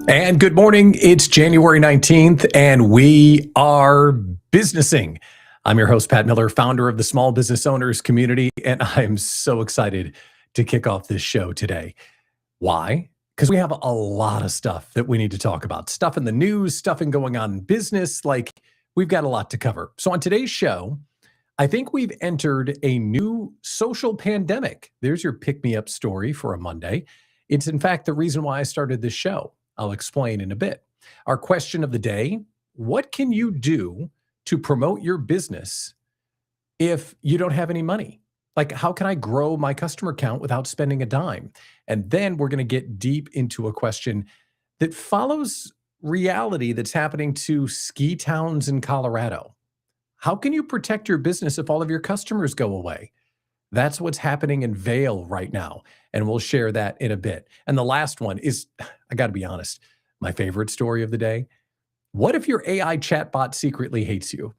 And good morning. It's January 19th, and we are businessing. I'm your host, Pat Miller, founder of the Small Business Owners Community, and I'm so excited to kick off this show today. Why? Because we have a lot of stuff that we need to talk about. Stuff in the news, stuff going on in business. We've got a lot to cover. So on today's show, I think we've entered a new social pandemic. There's your pick-me-up story for a Monday. It's in fact the reason why I started this show. I'll explain in a bit. Our question of the day: what can you do to promote your business if you don't have any money? How can I grow my customer count without spending a dime? And then we're going to get deep into a question that follows reality that's happening to ski towns in Colorado. How can you protect your business if all of your customers go away? That's what's happening in Vail right now, and we'll share that in a bit. And the last one is, I got to be honest, my favorite story of the day. What if your AI chatbot secretly hates you?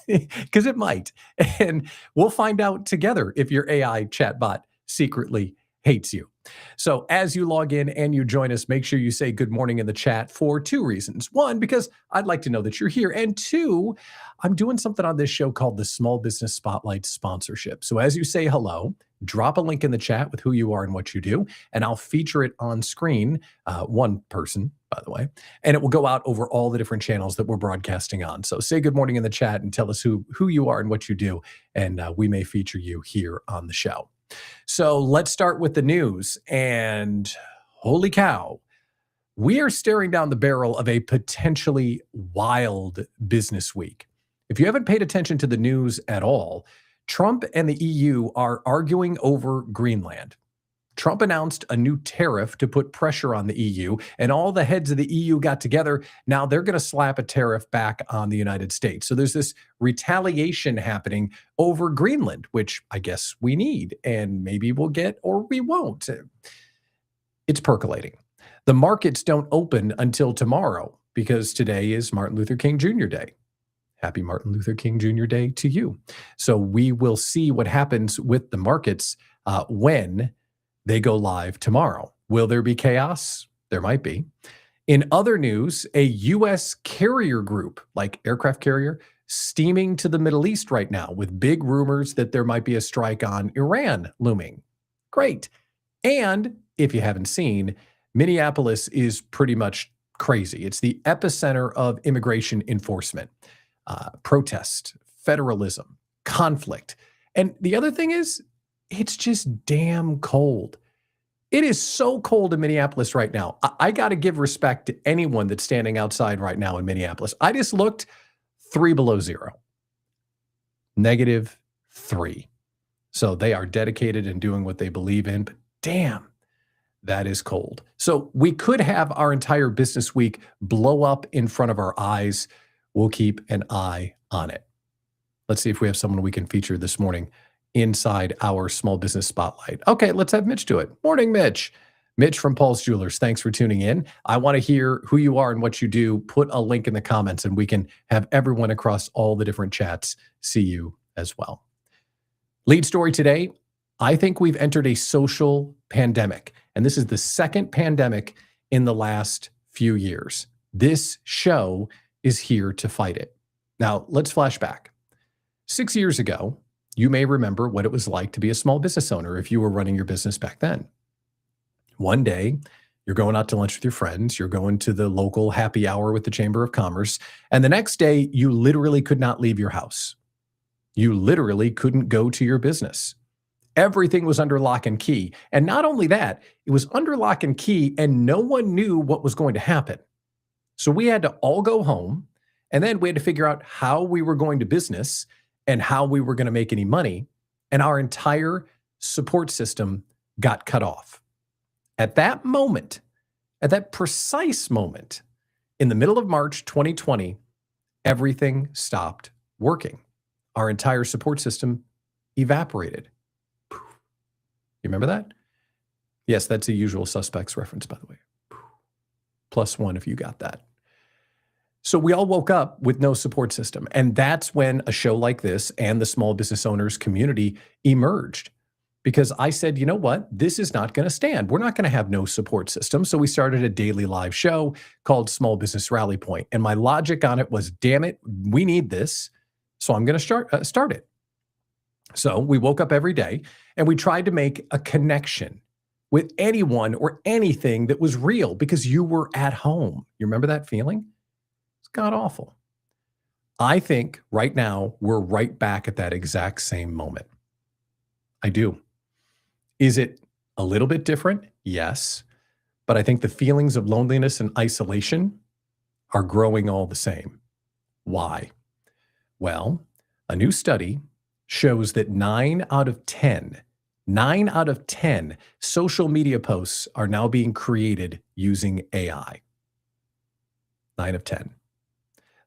Because it might. And we'll find out together if your AI chatbot secretly hates you. So as you log in and you join us, make sure you say good morning in the chat for two reasons. One, because I'd like to know that you're here. And two, I'm doing something on this show called the Small Business Spotlight Sponsorship. So as you say hello, drop a link in the chat with who you are and what you do, and I'll feature it on screen, one person, by the way, and it will go out over all the different channels that we're broadcasting on. So say good morning in the chat and tell us who you are and what you do, and we may feature you here on the show. So let's start with the news. And holy cow, we are staring down the barrel of a potentially wild business week. If you haven't paid attention to the news at all, Trump and the EU are arguing over Greenland. Trump announced a new tariff to put pressure on the EU, and all the heads of the EU got together. Now they're going to slap a tariff back on the United States. So there's this retaliation happening over Greenland, which I guess we need, and maybe we'll get or we won't. It's percolating. The markets don't open until tomorrow because today is Martin Luther King Jr. Day. Happy Martin Luther King Jr. Day to you. So we will see what happens with the markets when they go live tomorrow. Will there be chaos? There might be. In other news, a U.S. carrier group, like aircraft carrier, steaming to the Middle East right now with big rumors that there might be a strike on Iran looming. Great. And if you haven't seen, Minneapolis is pretty much crazy. It's the epicenter of immigration enforcement, protest, federalism, conflict. And the other thing is, it's just damn cold. It is so cold in Minneapolis right now. I got to give respect to anyone that's standing outside right now in Minneapolis. I just looked 3 below zero, -3. So they are dedicated and doing what they believe in, but damn, that is cold. So we could have our entire business week blow up in front of our eyes. We'll keep an eye on it. Let's see if we have someone we can feature this morning inside our Small Business Spotlight. Okay, let's have Mitch do it. Morning, Mitch. Mitch from Paul's Jewelers, thanks for tuning in. I want to hear who you are and what you do. Put a link in the comments and we can have everyone across all the different chats see you as well. Lead story today, I think we've entered a social pandemic, and this is the second pandemic in the last few years. This show is here to fight it. Now, let's flash back. 6 years ago, you may remember what it was like to be a small business owner if you were running your business back then. One day, You're going out to lunch with your friends. You're going to the local happy hour with the Chamber of Commerce. And the next day, you literally could not leave your house. You literally couldn't go to your business. Everything was under lock and key. And not only that, it was under lock and key and no one knew what was going to happen. So we had to all go home, and then we had to figure out how we were going to business and how we were going to make any money. And our entire support system got cut off. At that moment, at that precise moment, in the middle of March 2020, everything stopped working. Our entire support system evaporated. You remember that? Yes, that's a Usual Suspects reference, by the way. +1 if you got that. So we all woke up with no support system. And that's when a show like this and the small business owners community emerged. Because I said, you know what? This is not going to stand. We're not going to have no support system. So we started a daily live show called Small Business Rally Point. And my logic on it was, damn it, we need this. So I'm going to start it. So we woke up every day and we tried to make a connection with anyone or anything that was real because you were at home. You remember that feeling? It's god awful. I think right now we're right back at that exact same moment. I do. Is it a little bit different? Yes. But I think the feelings of loneliness and isolation are growing all the same. Why? Well, a new study shows that 9 out of 10 social media posts are now being created using AI. 9 of 10.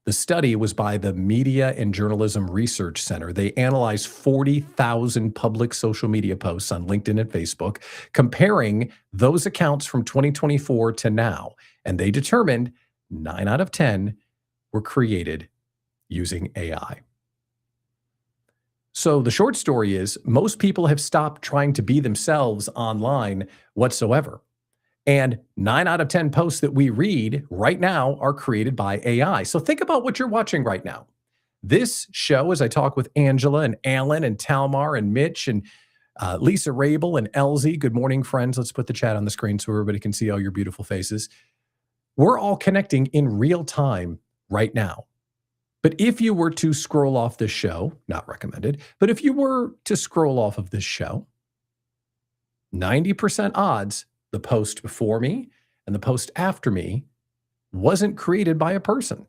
The study was by the Media and Journalism Research Center. They analyzed 40,000 public social media posts on LinkedIn and Facebook, comparing those accounts from 2024 to now. And they determined 9 out of 10 were created using AI. So the short story is most people have stopped trying to be themselves online whatsoever. And 9 out of 10 posts that we read right now are created by AI. So think about what you're watching right now. This show, as I talk with Angela and Alan and Talmar and Mitch and Lisa Rabel and Elsie. Good morning, friends. Let's put the chat on the screen so everybody can see all your beautiful faces. We're all connecting in real time right now. But if you were to scroll off this show, not recommended, but if you were to scroll off of this show, 90% odds the post before me and the post after me wasn't created by a person.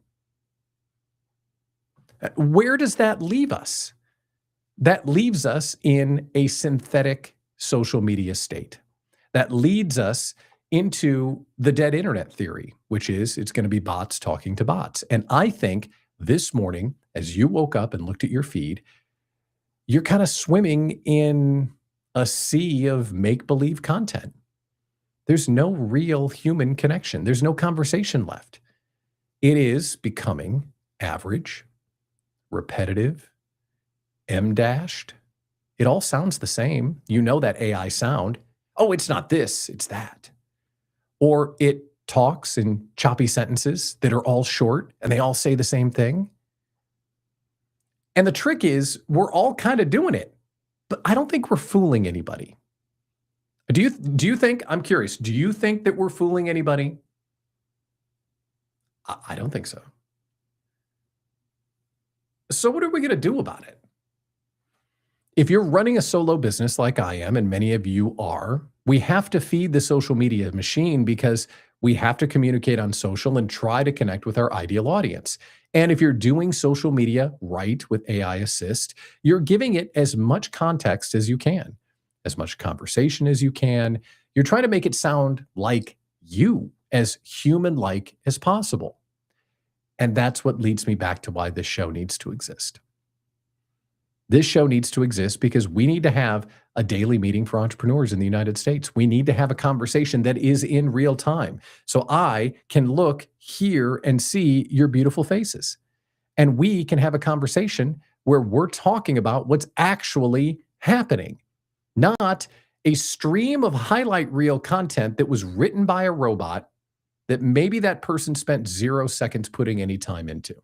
Where does that leave us? That leaves us in a synthetic social media state. That leads us into the dead internet theory, which is it's going to be bots talking to bots. And I think this morning, as you woke up and looked at your feed, you're kind of swimming in a sea of make-believe content. There's no real human connection. There's no conversation left. It is becoming average, repetitive, M-dashed. It all sounds the same. You know that AI sound. Oh, it's not this, it's that. Or it talks in choppy sentences that are all short and they all say the same thing. And the trick is we're all kind of doing it, but I don't think we're fooling anybody. Do you think, I'm curious, do you think that we're fooling anybody? I don't think so. So what are we going to do about it? If you're running a solo business like I am, and many of you are, we have to feed the social media machine because we have to communicate on social and try to connect with our ideal audience. And if you're doing social media right with AI Assist, you're giving it as much context as you can, as much conversation as you can. You're trying to make it sound like you, as human-like as possible. And that's what leads me back to why this show needs to exist. This show needs to exist because we need to have a daily meeting for entrepreneurs in the United States. We need to have a conversation that is in real time. So I can look, hear, and see your beautiful faces. And we can have a conversation where we're talking about what's actually happening, not a stream of highlight reel content that was written by a robot that maybe that person spent 0 seconds putting any time into.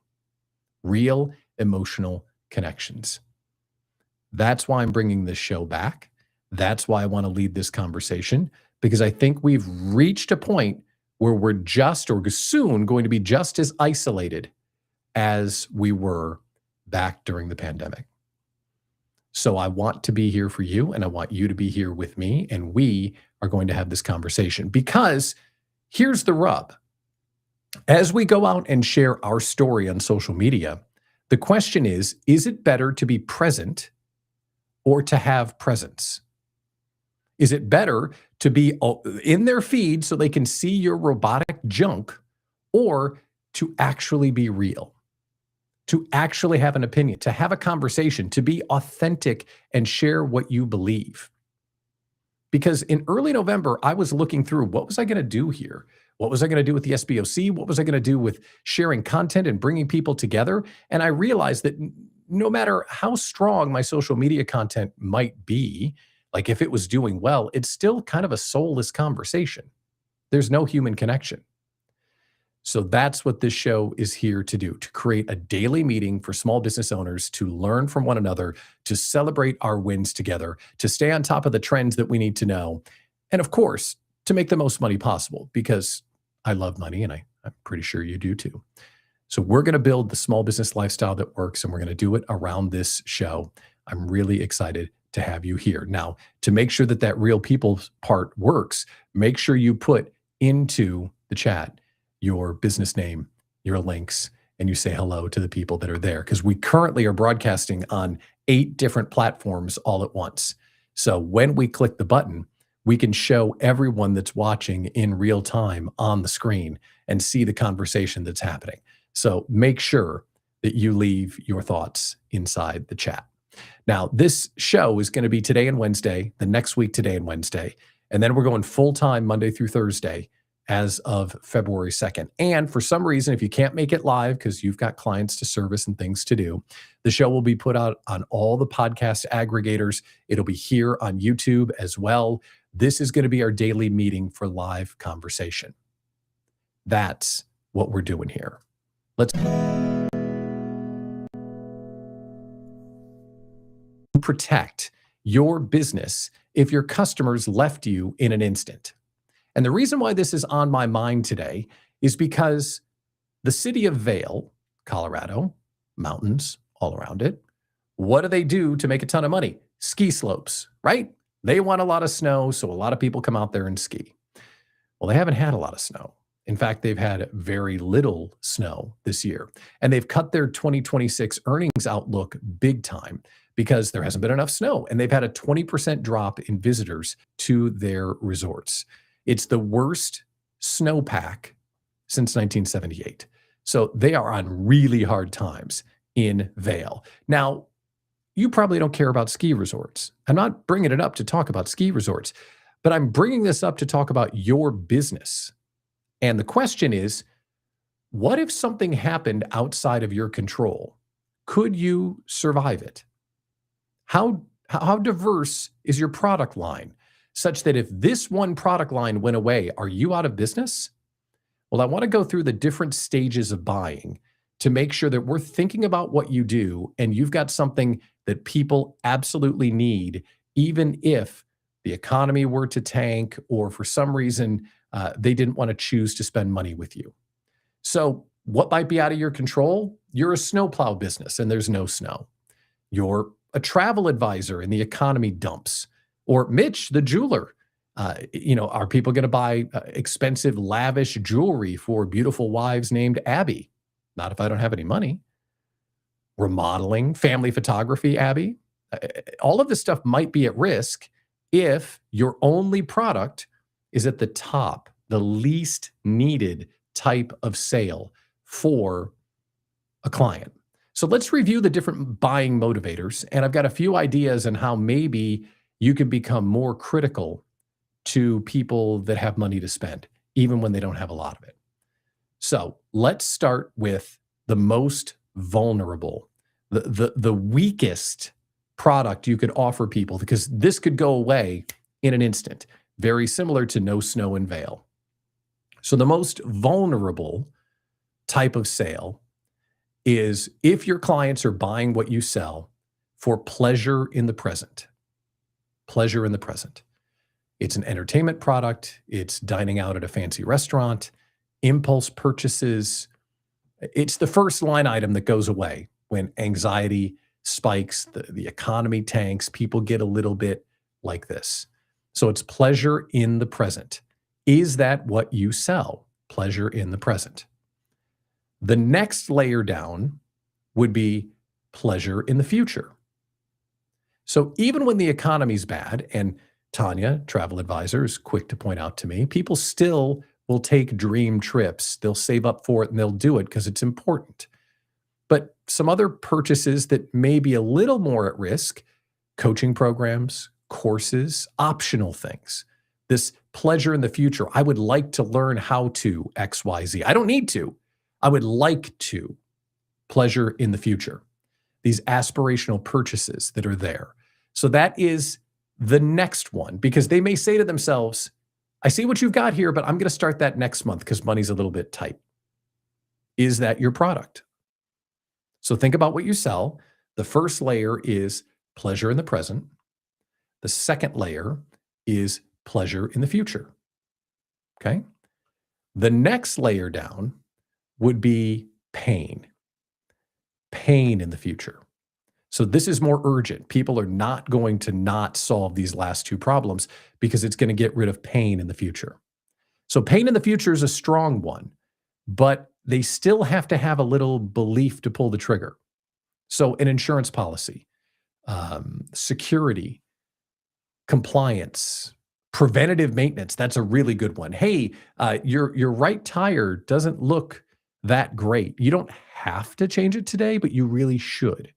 Real emotional connections. That's why I'm bringing this show back. That's why I want to lead this conversation, because I think we've reached a point where we're just or soon going to be just as isolated as we were back during the pandemic. So I want to be here for you, and I want you to be here with me, and we are going to have this conversation because here's the rub. As we go out and share our story on social media, the question is it better to be present or to have presence? Is it better to be in their feed so they can see your robotic junk, or to actually be real, to actually have an opinion, to have a conversation, to be authentic and share what you believe? Because in early November, I was looking through, what was I going to do here? What was I going to do with the SBOC? What was I going to do with sharing content and bringing people together? And I realized that no matter how strong my social media content might be, like if it was doing well, it's still kind of a soulless conversation. There's no human connection. So that's what this show is here to do, to create a daily meeting for small business owners to learn from one another, to celebrate our wins together, to stay on top of the trends that we need to know, and of course, to make the most money possible, because I love money, and I'm pretty sure you do too. So we're going to build the small business lifestyle that works, and we're going to do it around this show. I'm really excited to have you here. Now, to make sure that that real people part works, make sure you put into the chat your business name, your links, and you say hello to the people that are there, because we currently are broadcasting on 8 different platforms all at once. So when we click the button, we can show everyone that's watching in real time on the screen and see the conversation that's happening. So make sure that you leave your thoughts inside the chat. Now, this show is going to be today and Wednesday, the next week today and Wednesday, and then we're going full-time Monday through Thursday as of February 2nd. And for some reason, if you can't make it live because you've got clients to service and things to do, the show will be put out on all the podcast aggregators. It'll be here on YouTube as well. This is going to be our daily meeting for live conversation. That's what we're doing here. Let's protect your business if your customers left you in an instant. And the reason why this is on my mind today is because the city of Vail, Colorado, mountains all around it, what do they do to make a ton of money? Ski slopes, right? They want a lot of snow, so a lot of people come out there and ski. Well, they haven't had a lot of snow. In fact, they've had very little snow this year. And they've cut their 2026 earnings outlook big time because there hasn't been enough snow. And they've had a 20% drop in visitors to their resorts. It's the worst snowpack since 1978. So they are on really hard times in Vail. Now, you probably don't care about ski resorts. I'm not bringing it up to talk about ski resorts, but I'm bringing this up to talk about your business. And the question is, what if something happened outside of your control? Could you survive it? How diverse is your product line? Such that if this one product line went away, are you out of business? Well, I want to go through the different stages of buying to make sure that we're thinking about what you do and you've got something that people absolutely need, even if the economy were to tank or for some reason they didn't want to choose to spend money with you. So what might be out of your control? You're a snowplow business and there's no snow. You're a travel advisor and the economy dumps. Or Mitch, the jeweler, are people going to buy expensive, lavish jewelry for beautiful wives named Abby? Not if I don't have any money. Remodeling, family photography, Abby. All of this stuff might be at risk if your only product is at the top, the least needed type of sale for a client. So let's review the different buying motivators. And I've got a few ideas on how maybe you can become more critical to people that have money to spend, even when they don't have a lot of it. So let's start with the most vulnerable, the weakest product you could offer people, because this could go away in an instant, very similar to no snow in Vail. So the most vulnerable type of sale is if your clients are buying what you sell for pleasure in the present. Pleasure in the present. It's an entertainment product. It's dining out at a fancy restaurant, impulse purchases. It's the first line item that goes away when anxiety spikes, the economy tanks, people get a little bit like this. So it's pleasure in the present. Is that what you sell? Pleasure in the present. The next layer down would be pleasure in the future. So even when the economy's bad, and Tanya, travel advisor, is quick to point out to me, people still will take dream trips. They'll save up for it and they'll do it because it's important. But some other purchases that may be a little more at risk, coaching programs, courses, optional things. This pleasure in the future. I would like to learn how to XYZ. I don't need to. I would like to. Pleasure in the future. These aspirational purchases that are there. So that is the next one, because they may say to themselves, I see what you've got here, but I'm going to start that next month because money's a little bit tight. Is that your product? So think about what you sell. The first layer is pleasure in the present. The second layer is pleasure in the future. Okay. The next layer down would be pain. Pain in the future. So this is more urgent. People are not going to not solve these last two problems because it's going to get rid of pain in the future. So pain in the future is a strong one, but they still have to have a little belief to pull the trigger. So an insurance policy, security, compliance, preventative maintenance. That's a really good one. Hey, your right tire doesn't look that great. You don't have to change it today, but you really should.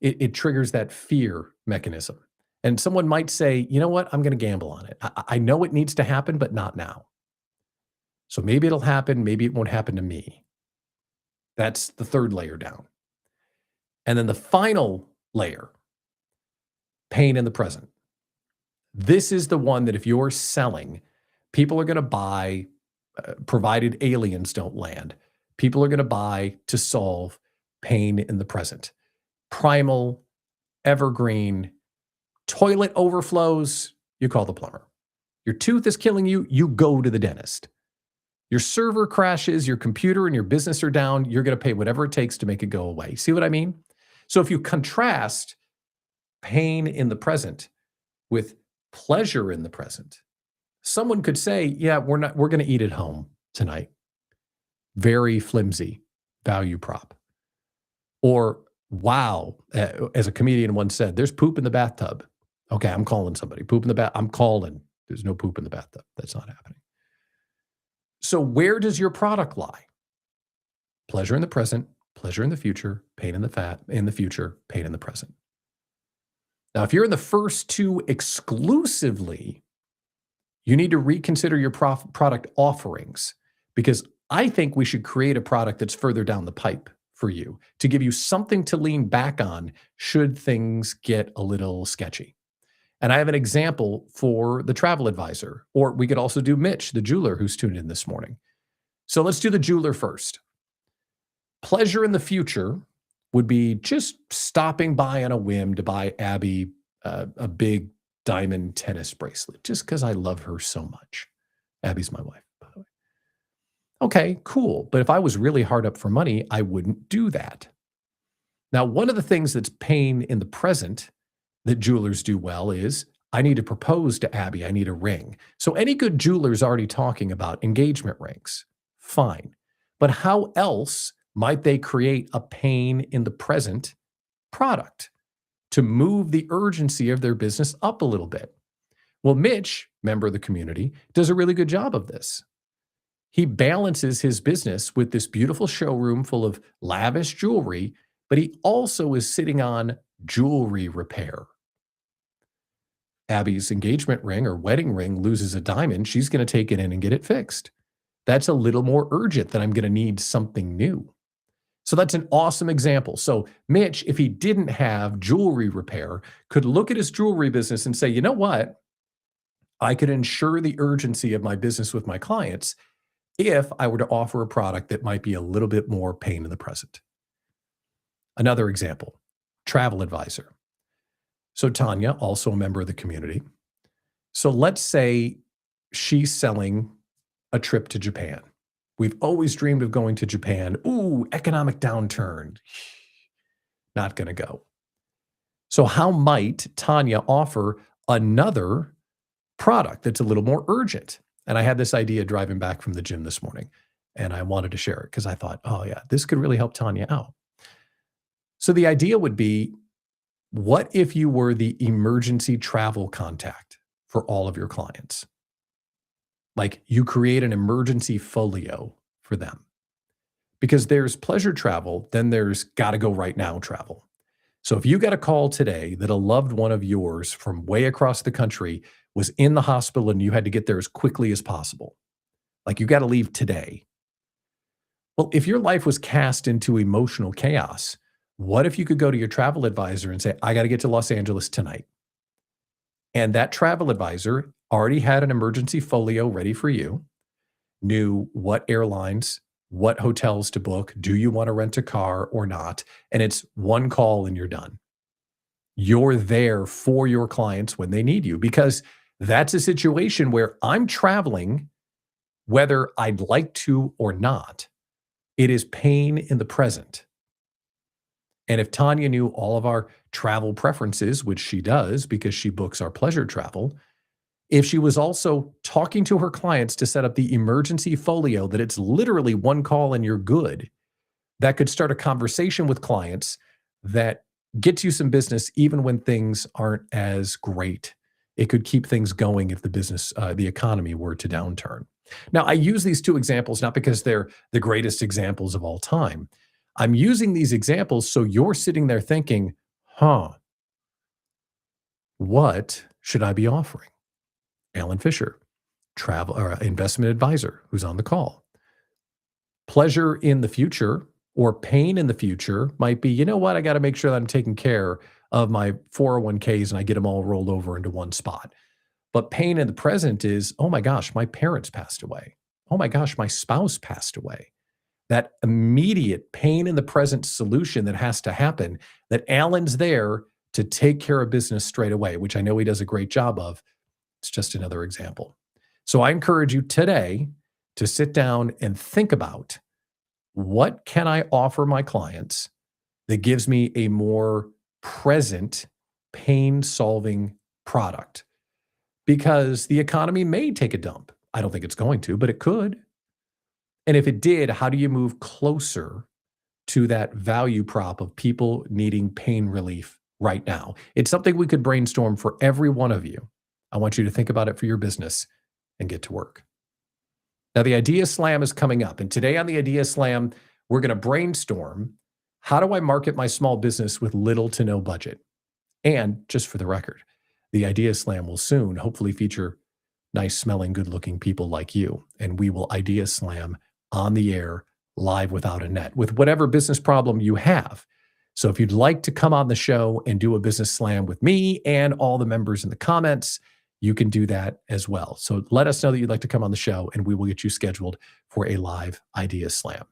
It triggers that fear mechanism. And someone might say, you know what? I'm going to gamble on it. I know it needs to happen, but not now. So maybe it'll happen. Maybe it won't happen to me. That's the third layer down. And then the final layer, pain in the present. This is the one that if you're selling, people are going to buy, provided aliens don't land. People are going to buy to solve pain in the present. Primal, evergreen, toilet overflows, you call the plumber. Your tooth is killing you, you go to the dentist. Your server crashes, your computer and your business are down, you're going to pay whatever it takes to make it go away. See what I mean? So if you contrast pain in the present with pleasure in the present, someone could say, yeah, we're going to eat at home tonight. Very flimsy value prop. Or, wow, as a comedian once said, there's poop in the bathtub. Okay, I'm calling somebody. Poop in the bath. I'm calling. There's no poop in the bathtub. That's not happening. So where does your product lie? Pleasure in the present, pleasure in the future, pain in the future, pain in the present. Now, if you're in the first two exclusively, you need to reconsider your product offerings, because I think we should create a product that's further down the pipe for you to give you something to lean back on should things get a little sketchy. And I have an example for the travel advisor, or we could also do Mitch, the jeweler who's tuned in this morning. So let's do the jeweler first. Pleasure in the future would be just stopping by on a whim to buy Abby a big diamond tennis bracelet, just because I love her so much. Abby's my wife, by the way. Okay, cool. But if I was really hard up for money, I wouldn't do that. Now, one of the things that's pain in the present that jewelers do well is, I need to propose to Abby. I need a ring. So any good jeweler is already talking about engagement rings. Fine. But how else might they create a pain in the present product to move the urgency of their business up a little bit? Well, Mitch, member of the community, does a really good job of this. He balances his business with this beautiful showroom full of lavish jewelry, but he also is sitting on jewelry repair. Abby's engagement ring or wedding ring loses a diamond, she's going to take it in and get it fixed. That's a little more urgent than I'm going to need something new. So that's an awesome example. So Mitch, if he didn't have jewelry repair, could look at his jewelry business and say, you know what? I could ensure the urgency of my business with my clients if I were to offer a product that might be a little bit more pain in the present. Another example, travel advisor. So Tanya, also a member of the community, So let's say she's selling a trip to Japan. We've always dreamed of going to Japan. Ooh, economic downturn. Not going to go. So, how might Tanya offer another product that's a little more urgent? And I had this idea driving back from the gym this morning, and I wanted to share it because I thought, oh, yeah, this could really help Tanya out. So, the idea would be, what if you were the emergency travel contact for all of your clients? Like, you create an emergency folio for them, because there's pleasure travel, then there's got to go right now travel. So if you got a call today that a loved one of yours from way across the country was in the hospital and you had to get there as quickly as possible, like you got to leave today. Well, if your life was cast into emotional chaos, what if you could go to your travel advisor and say, I got to get to Los Angeles tonight? And that travel advisor already had an emergency folio ready for you, knew what airlines, what hotels to book, do you want to rent a car or not? And it's one call and you're done. You're there for your clients when they need you, because that's a situation where I'm traveling, whether I'd like to or not. It is pain in the present. And if Tanya knew all of our travel preferences, which she does because she books our pleasure travel, if she was also talking to her clients to set up the emergency folio that it's literally one call and you're good, that could start a conversation with clients that gets you some business even when things aren't as great. It could keep things going if the economy were to downturn. Now, I use these two examples not because they're the greatest examples of all time. I'm using these examples so you're sitting there thinking, what should I be offering? Alan Fisher, travel or investment advisor, who's on the call. Pleasure in the future or pain in the future might be, you know what, I got to make sure that I'm taking care of my 401ks and I get them all rolled over into one spot. But pain in the present is, oh my gosh, my parents passed away. Oh my gosh, my spouse passed away. That immediate pain in the present solution that has to happen, that Alan's there to take care of business straight away, which I know he does a great job of. It's just another example. So I encourage you today to sit down and think about, what can I offer my clients that gives me a more present pain-solving product? Because the economy may take a dump. I don't think it's going to, but it could. And if it did, how do you move closer to that value prop of people needing pain relief right now? It's something we could brainstorm for every one of you. I want you to think about it for your business and get to work. Now, the Idea Slam is coming up. And today on the Idea Slam, we're going to brainstorm, how do I market my small business with little to no budget? And just for the record, the Idea Slam will soon hopefully feature nice smelling, good looking people like you. And we will Idea Slam on the air, live without a net, with whatever business problem you have. So if you'd like to come on the show and do a business slam with me and all the members in the comments, you can do that as well. So let us know that you'd like to come on the show and we will get you scheduled for a live Idea Slam.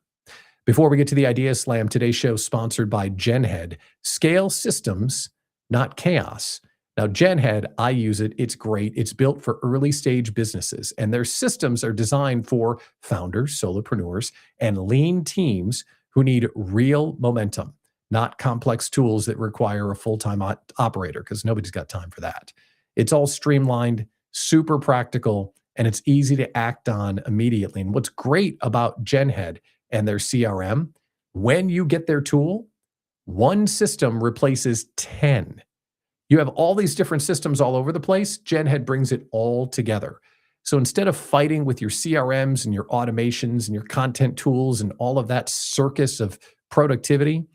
Before we get to the Idea Slam, today's show is sponsored by GenHead. Scale systems, not chaos. Now, GenHead, I use it. It's great. It's built for early stage businesses, and their systems are designed for founders, solopreneurs, and lean teams who need real momentum, not complex tools that require a full-time operator, because nobody's got time for that. It's all streamlined, super practical, and it's easy to act on immediately. And what's great about GenHead and their CRM, when you get their tool, one system replaces 10. You have all these different systems all over the place. GenHead brings it all together. So instead of fighting with your CRMs and your automations and your content tools and all of that circus of productivity,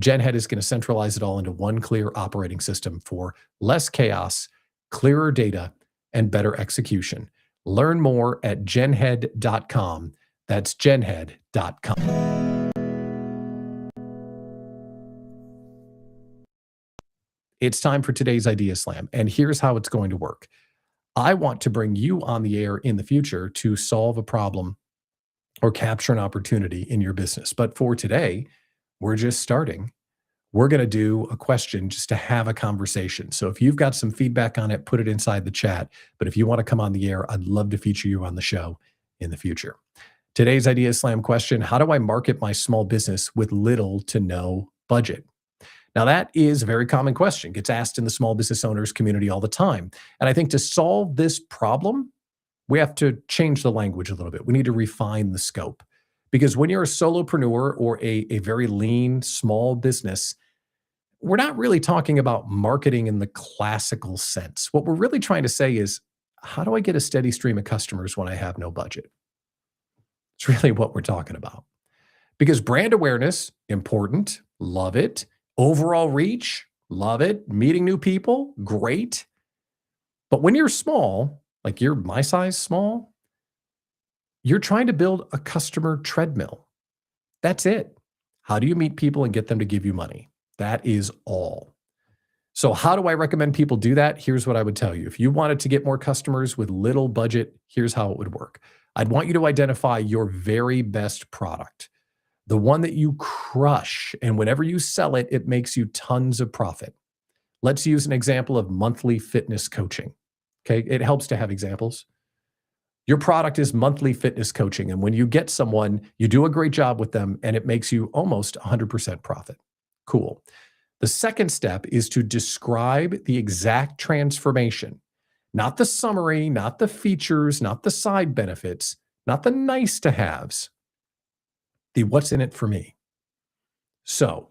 GenHead is going to centralize it all into one clear operating system for less chaos, clearer data, and better execution. Learn more at genhead.com. That's genhead.com. It's time for today's Idea Slam, and here's how it's going to work. I want to bring you on the air in the future to solve a problem or capture an opportunity in your business. But for today, we're just starting. we're going to do a question just to have a conversation. So if you've got some feedback on it, put it inside the chat. But if you want to come on the air, I'd love to feature you on the show in the future. Today's Idea Slam question: how do I market my small business with little to no budget? Now, that is a very common question. Gets asked in the small business owners community all the time. And I think to solve this problem, we have to change the language a little bit. We need to refine the scope. Because when you're a solopreneur or a very lean small business, we're not really talking about marketing in the classical sense. What we're really trying to say is, how do I get a steady stream of customers when I have no budget? It's really what we're talking about. Because brand awareness, important, love it. Overall reach, love it. Meeting new people, great. But when you're small, like you're my size small, you're trying to build a customer treadmill. That's it. How do you meet people and get them to give you money? That is all. So how do I recommend people do that? Here's what I would tell you. If you wanted to get more customers with little budget, here's how it would work. I'd want you to identify your very best product, the one that you crush. And whenever you sell it, it makes you tons of profit. Let's use an example of monthly fitness coaching. Okay, it helps to have examples. Your product is monthly fitness coaching. And when you get someone, you do a great job with them and it makes you almost 100% profit. Cool. The second step is to describe the exact transformation, not the summary, not the features, not the side benefits, not the nice to haves, the what's in it for me. So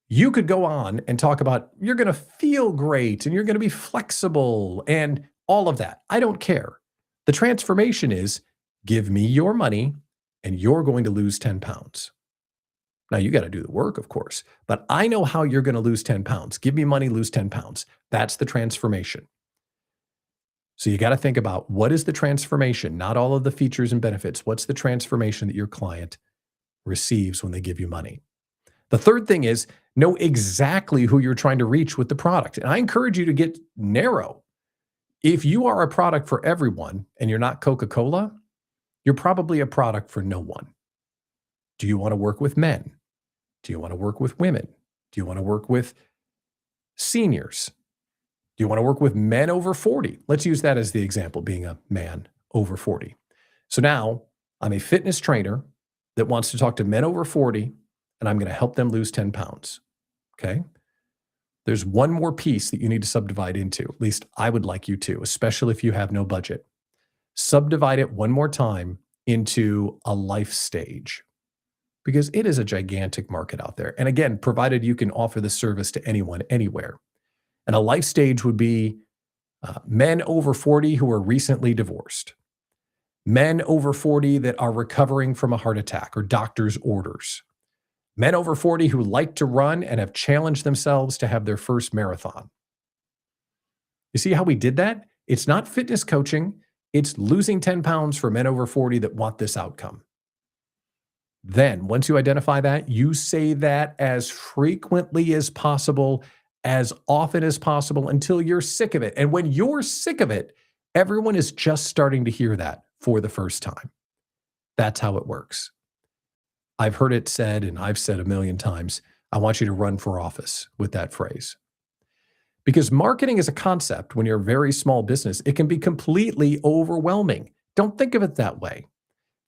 you could go on and talk about you're going to feel great and you're going to be flexible and all of that. I don't care. The transformation is give me your money and you're going to lose 10 pounds. Now you got to do the work, of course, but I know how you're going to lose 10 pounds. Give me money, lose 10 pounds. That's the transformation. So you got to think about what is the transformation, not all of the features and benefits. What's the transformation that your client receives when they give you money? The third thing is know exactly who you're trying to reach with the product. And I encourage you to get narrow. If you are a product for everyone and you're not Coca-Cola, you're probably a product for no one. Do you want to work with men? Do you want to work with women? Do you want to work with seniors? Do you want to work with men over 40? Let's use that as the example, being a man over 40. So now I'm a fitness trainer that wants to talk to men over 40, and I'm going to help them lose 10 pounds. Okay? There's one more piece that you need to subdivide into. At least I would like you to, especially if you have no budget. Subdivide it one more time into a life stage, because it is a gigantic market out there. And again, provided you can offer the service to anyone, anywhere. And a life stage would be men over 40 who are recently divorced, men over 40 that are recovering from a heart attack or doctor's orders, men over 40 who like to run and have challenged themselves to have their first marathon. You see how we did that? It's not fitness coaching. It's losing 10 pounds for men over 40 that want this outcome. Then, once you identify that, you say that as frequently as possible, as often as possible, until you're sick of it. And when you're sick of it, everyone is just starting to hear that for the first time. That's how it works. I've heard it said, and I've said a million times, I want you to run for office with that phrase. Because marketing is a concept when you're a very small business, it can be completely overwhelming. Don't think of it that way.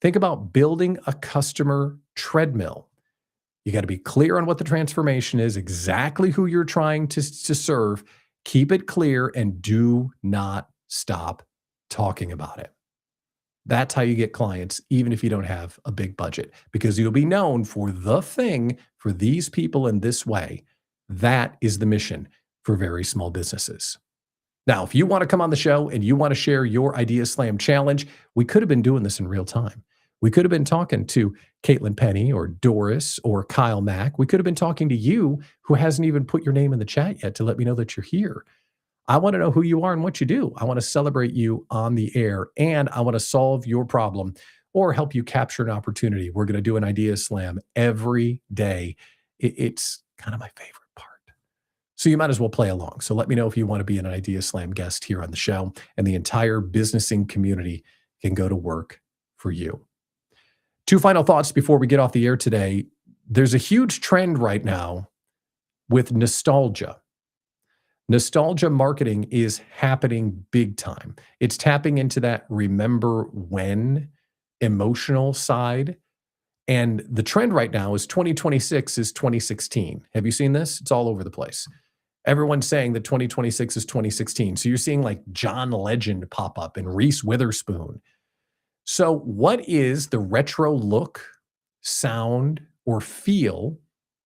Think about building a customer treadmill. You got to be clear on what the transformation is, exactly who you're trying to serve. Keep it clear and do not stop talking about it. That's how you get clients, even if you don't have a big budget, because you'll be known for the thing for these people in this way. That is the mission for very small businesses. Now, if you want to come on the show and you want to share your Idea Slam challenge, we could have been doing this in real time. We could have been talking to Caitlin Penny or Doris or Kyle Mack. We could have been talking to you who hasn't even put your name in the chat yet to let me know that you're here. I want to know who you are and what you do. I want to celebrate you on the air, and I want to solve your problem or help you capture an opportunity. We're going to do an Idea Slam every day. It's kind of my favorite part. So you might as well play along. So let me know if you want to be an Idea Slam guest here on the show, and the entire businessing community can go to work for you. Two final thoughts before we get off the air today. There's a huge trend right now with nostalgia. Nostalgia marketing is happening big time. It's tapping into that remember when emotional side. And the trend right now is 2026 is 2016. Have you seen this? It's all over the place. Everyone's saying that 2026 is 2016. So you're seeing like John Legend pop up and Reese Witherspoon. So what is the retro look, sound, or feel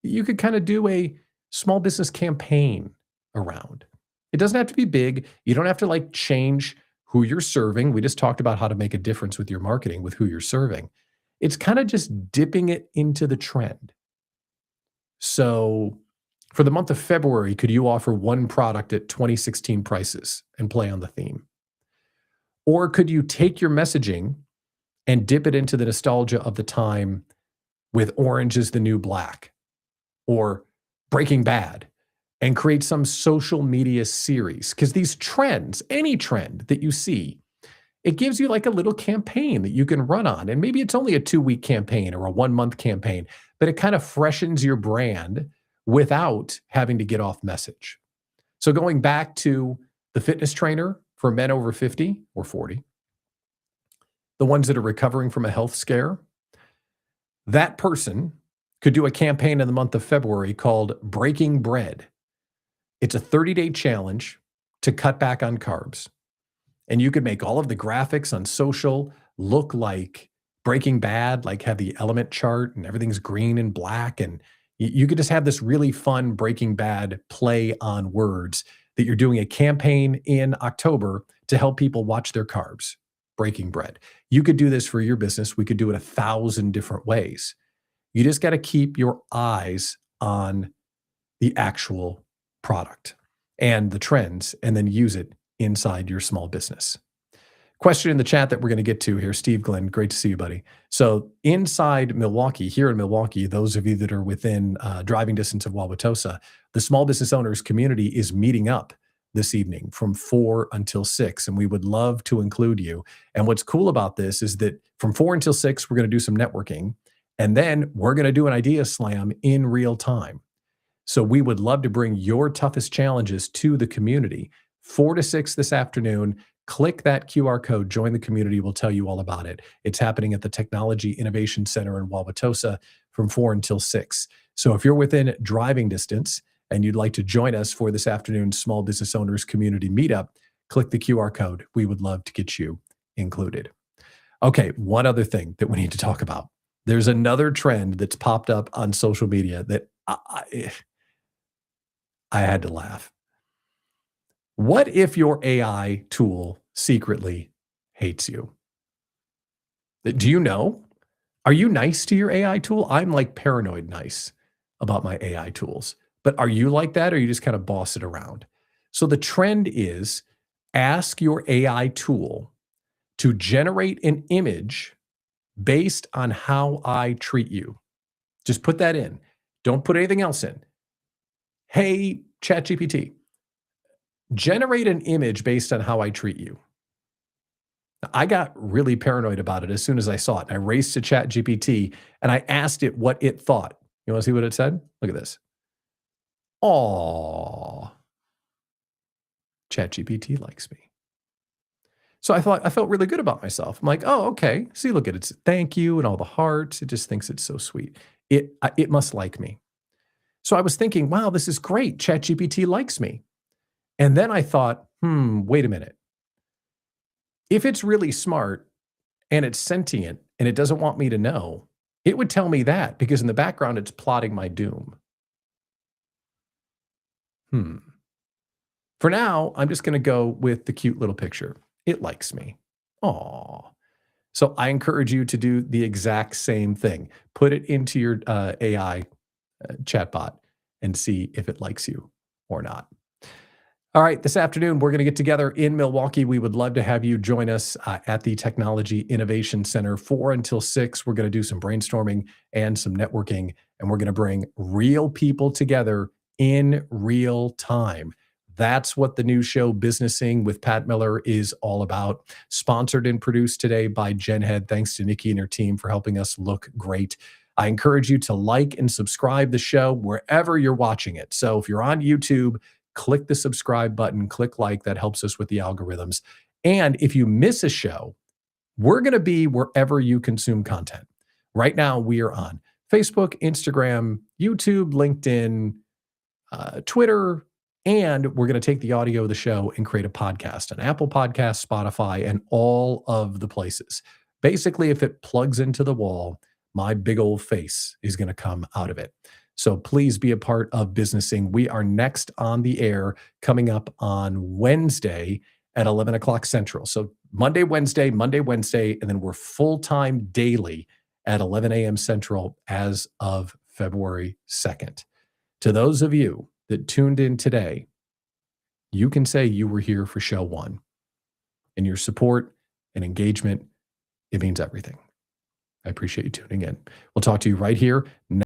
that you could kind of do a small business campaign around? It doesn't have to be big. You don't have to like change who you're serving. We just talked about how to make a difference with your marketing with who you're serving. It's kind of just dipping it into the trend. So for the month of February, could you offer one product at 2016 prices and play on the theme? Or could you take your messaging and dip it into the nostalgia of the time with Orange is the New Black or Breaking Bad and create some social media series? Because these trends, any trend that you see, it gives you like a little campaign that you can run on. And maybe it's only a 2-week campaign or a 1-month campaign, but it kind of freshens your brand without having to get off message. So going back to the fitness trainer for men over 50 or 40, the ones that are recovering from a health scare, that person could do a campaign in the month of February called Breaking Bread. It's a 30-day challenge to cut back on carbs. And you could make all of the graphics on social look like Breaking Bad, like have the element chart and everything's green and black. And you could just have this really fun Breaking Bad play on words that you're doing a campaign in October to help people watch their carbs. Breaking Bread. You could do this for your business. We could do it 1,000 different ways. You just got to keep your eyes on the actual product and the trends and then use it inside your small business. Question in the chat that we're going to get to here. Steve Glenn, great to see you, buddy. So inside Milwaukee, here in Milwaukee, those of you that are within driving distance of Wauwatosa, the small business owners community is meeting up this evening from 4 until 6, and we would love to include you. And what's cool about this is that from 4 until 6, we're going to do some networking, and then we're going to do an idea slam in real time. So we would love to bring your toughest challenges to the community. 4 to 6 this afternoon. Click that QR code, join the community. We'll tell you all about it. It's happening at the Technology Innovation Center in Wauwatosa from 4 until 6. So if you're within driving distance and you'd like to join us for this afternoon's Small Business Owners Community Meetup, click the QR code. We would love to get you included. Okay, one other thing that we need to talk about. There's another trend that's popped up on social media that I had to laugh. What if your AI tool secretly hates you? Do you know? Are you nice to your AI tool? I'm like paranoid nice about my AI tools. But are you like that, or you just kind of boss it around? So the trend is ask your AI tool to generate an image based on how I treat you. Just put that in. Don't put anything else in. Hey, ChatGPT, generate an image based on how I treat you. I got really paranoid about it as soon as I saw it. I raced to ChatGPT and I asked it what it thought. You want to see what it said? Look at this. Aw, ChatGPT likes me. So I felt really good about myself. I'm like, oh, okay. See, look at it. Thank you and all the hearts. It just thinks it's so sweet. It must like me. So I was thinking, wow, this is great. ChatGPT likes me. And then I thought, wait a minute. If it's really smart and it's sentient and it doesn't want me to know, it would tell me that because in the background, it's plotting my doom. For now, I'm just going to go with the cute little picture. It likes me. Aw. So I encourage you to do the exact same thing. Put it into your AI chatbot and see if it likes you or not. All right, this afternoon, we're going to get together in Milwaukee. We would love to have you join us at the Technology Innovation Center 4 until 6. We're going to do some brainstorming and some networking, and we're going to bring real people together in real time. That's what the new show, Businessing with Pat Miller, is all about. Sponsored and produced today by Jen Head. Thanks to Nikki and her team for helping us look great. I encourage you to like and subscribe the show wherever you're watching it. So if you're on YouTube, click the subscribe button, click like, that helps us with the algorithms. And if you miss a show, we're going to be wherever you consume content. Right now, we are on Facebook, Instagram, YouTube, LinkedIn, Twitter, and we're going to take the audio of the show and create a podcast on Apple Podcasts, Spotify, and all of the places. Basically, if it plugs into the wall, my big old face is going to come out of it. So please be a part of Businessing. We are next on the air coming up on Wednesday at 11 o'clock Central. So Monday, Wednesday, and then we're full-time daily at 11 a.m. Central as of February 2nd. To those of you that tuned in today, you can say you were here for show one. And your support and engagement, it means everything. I appreciate you tuning in. We'll talk to you right here